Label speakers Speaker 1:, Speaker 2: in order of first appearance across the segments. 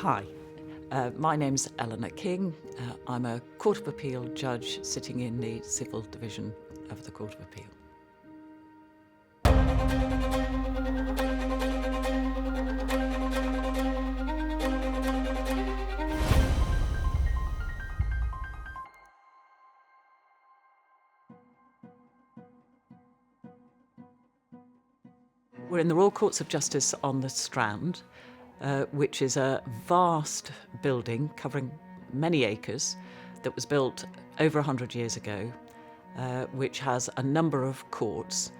Speaker 1: Hi, my name's Eleanor King. I'm a Court of Appeal judge sitting in the Civil Division of the Court of Appeal. We're in the Royal Courts of Justice on the Strand, which is a vast building covering many acres that was built over 100 years ago, which has a number of courts,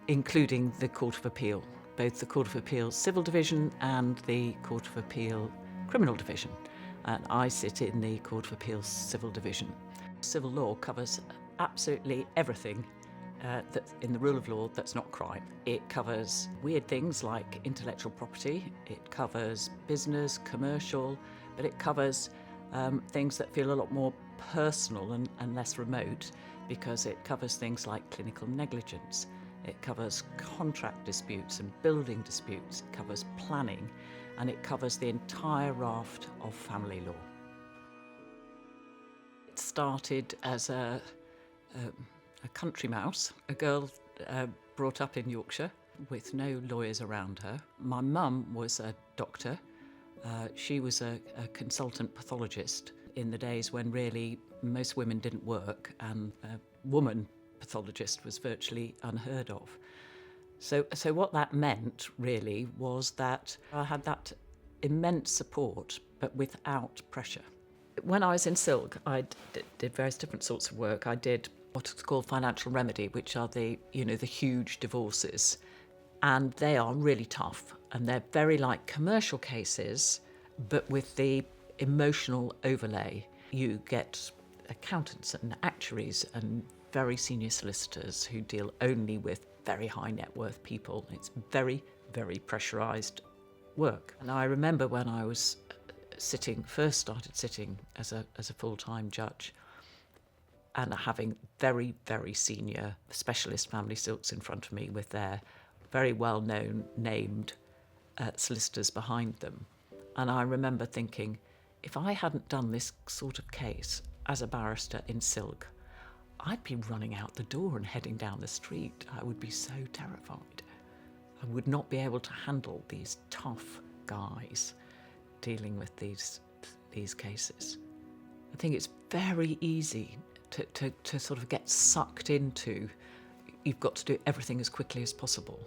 Speaker 1: including the Court of Appeal, both the Court of Appeal Civil Division and the Court of Appeal Criminal Division. And I sit in the Court of Appeal Civil Division. Civil law covers absolutely everything that in the rule of law that's not crime. It covers weird things like intellectual property, it covers business, commercial, but it covers things that feel a lot more personal and less remote, because it covers things like clinical negligence, it covers contract disputes and building disputes, it covers planning, and it covers the entire raft of family law. It started as a country mouse, a girl brought up in Yorkshire with no lawyers around her. My mum was a doctor. She was a consultant pathologist in the days when really most women didn't work and a woman pathologist was virtually unheard of. So what that meant really was that I had that immense support but without pressure. When I was in Silk, I did various different sorts of work. I did what is called financial remedy, which are the huge divorces, and they are really tough, and they're very like commercial cases, but with the emotional overlay. You get accountants and actuaries and very senior solicitors who deal only with very high net worth people. It's very, very pressurised work. And I remember when I was first started sitting as a full-time judge, and having very, very senior specialist family silks in front of me with their very well-known named solicitors behind them. And I remember thinking, if I hadn't done this sort of case as a barrister in Silk, I'd be running out the door and heading down the street. I would be so terrified. I would not be able to handle these tough guys dealing with these cases. I think it's very easy to sort of get sucked into, you've got to do everything as quickly as possible.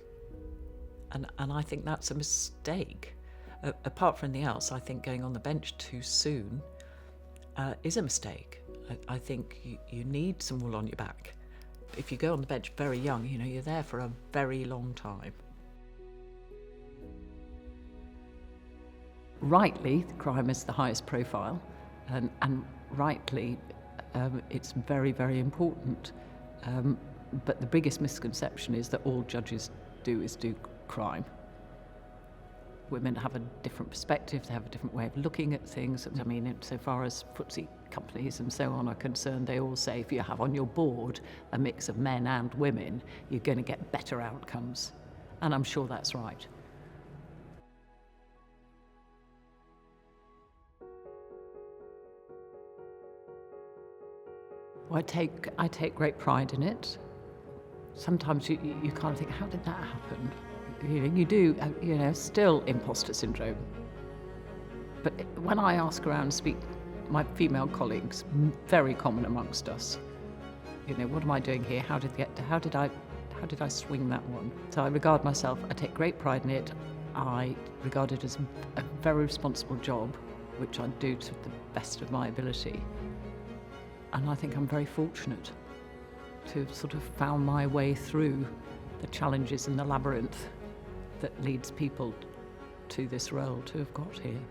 Speaker 1: And I think that's a mistake. Apart from anything else, I think going on the bench too soon is a mistake. I think you need some wool on your back. If you go on the bench very young, you're there for a very long time. Rightly, crime is the highest profile, and rightly, it's very, very important. But the biggest misconception is that all judges do crime. Women have a different perspective, they have a different way of looking at things. I mean, so far as FTSE companies and so on are concerned, they all say if you have on your board a mix of men and women, you're going to get better outcomes. And I'm sure that's right. Well, I take great pride in it. Sometimes you kind of think, how did that happen? You do, still imposter syndrome. But when I ask around and speak to my female colleagues, very common amongst us, what am I doing here? How did I swing that one? So I regard myself, I take great pride in it. I regard it as a very responsible job, which I do to the best of my ability. And I think I'm very fortunate to have sort of found my way through the challenges and the labyrinth that leads people to this role to have got here.